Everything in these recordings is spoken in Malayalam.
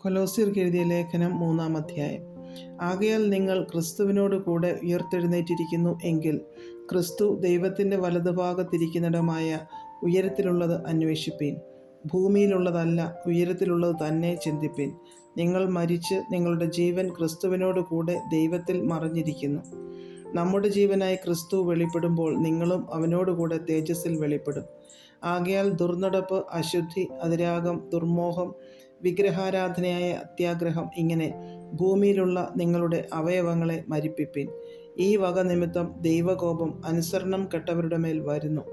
കൊലോസ്യർക്ക് എഴുതിയ ലേഖനം 3-ാം അധ്യായം. ആകയാൽ നിങ്ങൾ ക്രിസ്തുവിനോട് കൂടെ ഉയർത്തെഴുന്നേറ്റിരിക്കുന്നു എങ്കിൽ ക്രിസ്തു ദൈവത്തിൻ്റെ വലതുഭാഗത്തിരിക്കുന്നിടമായ ഉയരത്തിലുള്ളത് അന്വേഷിപ്പീൻ. ഭൂമിയിലുള്ളതല്ല, ഉയരത്തിലുള്ളത് തന്നെ ചിന്തിപ്പീൻ. നിങ്ങൾ മരിച്ച് നിങ്ങളുടെ ജീവൻ ക്രിസ്തുവിനോട് കൂടെ ദൈവത്തിൽ മറഞ്ഞിരിക്കുന്നു. നമ്മുടെ ജീവനായി ക്രിസ്തു വെളിപ്പെടുമ്പോൾ നിങ്ങളും അവനോടുകൂടെ തേജസ്സിൽ വെളിപ്പെടും. ആകയാൽ ദുർനടപ്പ്, അശുദ്ധി, അതിരാഗം, ദുർമോഹം, വിഗ്രഹാരാധനയായ അത്യാഗ്രഹം, ഇങ്ങനെ ഭൂമിയിലുള്ള നിങ്ങളുടെ അവയവങ്ങളെ മരിപ്പിപ്പിൻ. ഈ വക നിമിത്തം ദൈവകോപം അനുസരണം കെട്ടവരുടെ മേൽ വരുന്നു.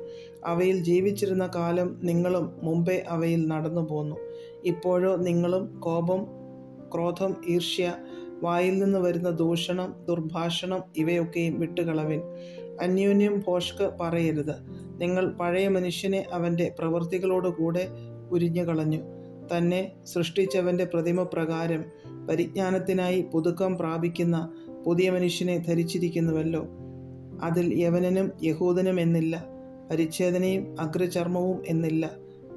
അവയിൽ ജീവിച്ചിരുന്ന കാലം നിങ്ങളും മുമ്പേ അവയിൽ നടന്നു പോന്നു. ഇപ്പോഴോ നിങ്ങളും കോപം, ക്രോധം, ഈർഷ്യ, വായിൽ നിന്ന് വരുന്ന ദൂഷണം, ദുർഭാഷണം ഇവയൊക്കെയും വിട്ടുകളവിൻ. അന്യോന്യം ഭോഷ്ക് പറയരുത്. നിങ്ങൾ പഴയ മനുഷ്യനെ അവൻ്റെ പ്രവൃത്തികളോടുകൂടെ ഉരിഞ്ഞുകളഞ്ഞു. തന്നെ സൃഷ്ടിച്ചവൻ്റെ പ്രതിമ പ്രകാരം പരിജ്ഞാനത്തിനായി പുതുക്കം പ്രാപിക്കുന്ന പുതിയ മനുഷ്യനെ ധരിച്ചിരിക്കുന്നുവല്ലോ. അതിൽ യവനനും യഹൂദനും എന്നില്ല, പരിച്ഛേദനയും അഗ്രചർമ്മവും എന്നില്ല,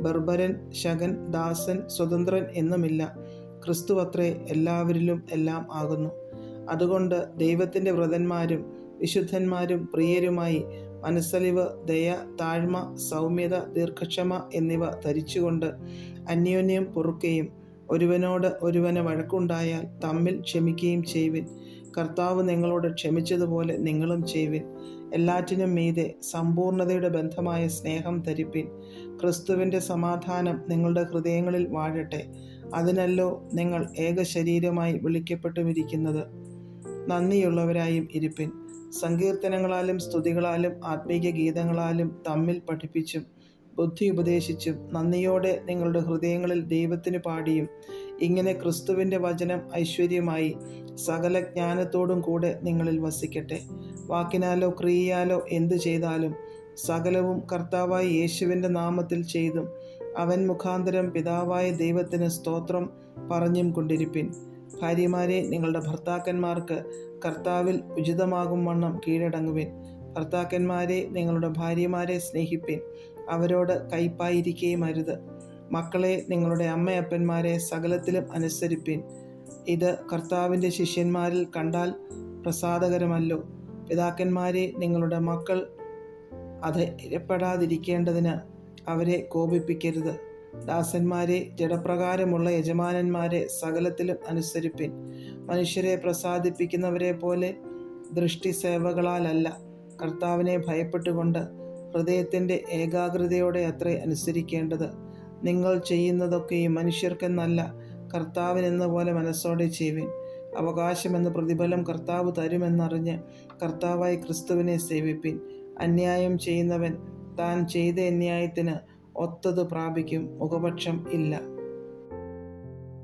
ബർബരൻ, ശകൻ, ദാസൻ, സ്വതന്ത്രൻ എന്നുമില്ല. ക്രിസ്തു അത്രേ എല്ലാവരിലും എല്ലാം ആകുന്നു. അതുകൊണ്ട് ദൈവത്തിൻ്റെ വ്രതന്മാരും വിശുദ്ധന്മാരും പ്രിയരുമായി മനസ്സലിവ്, ദയ, താഴ്മ, സൗമ്യത, ദീർഘക്ഷമ എന്നിവ ധരിച്ചുകൊണ്ട് അന്യോന്യം പൊറുക്കുകയും ഒരുവനോട് ഒരുവന് വഴക്കുണ്ടായാൽ തമ്മിൽ ക്ഷമിക്കുകയും ചെയ്യുവിൻ. കർത്താവ് നിങ്ങളോട് ക്ഷമിച്ചതുപോലെ നിങ്ങളും ചെയ്യുവിൻ. എല്ലാറ്റിനും മീതെ സമ്പൂർണതയുടെ ബന്ധമായ സ്നേഹം ധരിപ്പിൻ. ക്രിസ്തുവിൻ്റെ സമാധാനം നിങ്ങളുടെ ഹൃദയങ്ങളിൽ വാഴട്ടെ. അതിനല്ലോ നിങ്ങൾ ഏകശരീരമായി വിളിക്കപ്പെട്ടുമിരിക്കുന്നത്. നന്ദിയുള്ളവരായും ഇരിപ്പിൻ. സങ്കീർത്തനങ്ങളാലും സ്തുതികളാലും ആത്മീയ ഗീതങ്ങളാലും തമ്മിൽ പഠിപ്പിച്ചും ബുദ്ധി ഉപദേശിച്ചും നന്ദിയോടെ നിങ്ങളുടെ ഹൃദയങ്ങളിൽ ദൈവത്തിന് പാടിയും ഇങ്ങനെ ക്രിസ്തുവിൻ്റെ വചനം ഐശ്വര്യമായി സകല ജ്ഞാനത്തോടും കൂടെ നിങ്ങളിൽ വസിക്കട്ടെ. വാക്കിനാലോ ക്രിയയാലോ എന്തു ചെയ്താലും സകലവും കർത്താവായ യേശുവിൻ്റെ നാമത്തിൽ ചെയ്തും അവൻ മുഖാന്തരം പിതാവായ ദൈവത്തിന് സ്തോത്രം പറഞ്ഞും കൊണ്ടിരിപ്പിൻ. ഭാര്യമാരെ നിങ്ങളുടെ ഭർത്താക്കന്മാർക്ക് കർത്താവിൽ ഉചിതമാകും വണ്ണം കീഴടങ്ങുവിൻ. ഭർത്താക്കന്മാരെ നിങ്ങളുടെ ഭാര്യമാരെ സ്നേഹിപ്പിൻ, അവരോട് കയ്പായിരിക്കുകയും അരുത്. മക്കളെ നിങ്ങളുടെ അമ്മയപ്പന്മാരെ സകലത്തിലും അനുസരിപ്പിൻ. ഇത് കർത്താവിൻ്റെ ശിഷ്യന്മാരിൽ കണ്ടാൽ പ്രസാദകരമല്ലോ. പിതാക്കന്മാരെ നിങ്ങളുടെ മക്കൾ അധൈര്യപ്പെടാതിരിക്കേണ്ടതിന് അവരെ കോപിപ്പിക്കരുത്. ദാസന്മാരെ ജഡപ്രകാരമുള്ള യജമാനന്മാരെ സകലത്തിലും അനുസരിപ്പിൻ. മനുഷ്യരെ പ്രസാദിപ്പിക്കുന്നവരെ പോലെ ദൃഷ്ടിസേവകളാലല്ല, കർത്താവിനെ ഭയപ്പെട്ടുകൊണ്ട് ഹൃദയത്തിൻ്റെ ഏകാഗ്രതയോടെ അത്രേ അനുസരിക്കേണ്ടത്. നിങ്ങൾ ചെയ്യുന്നതൊക്കെയും മനുഷ്യർക്കെന്നല്ല, കർത്താവിനെന്ന പോലെ മനസ്സോടെ ചെയ്യുവിൻ. അവകാശമെന്ന പ്രതിഫലം കർത്താവ് തരുമെന്നറിഞ്ഞ് കർത്താവായ ക്രിസ്തുവിനെ സേവിപ്പിൻ. അന്യായം ചെയ്യുന്നവൻ താൻ ചെയ്ത അന്യായത്തിന് ഒത്തത് പ്രാപിക്കും, മുഖപക്ഷം ഇല്ല.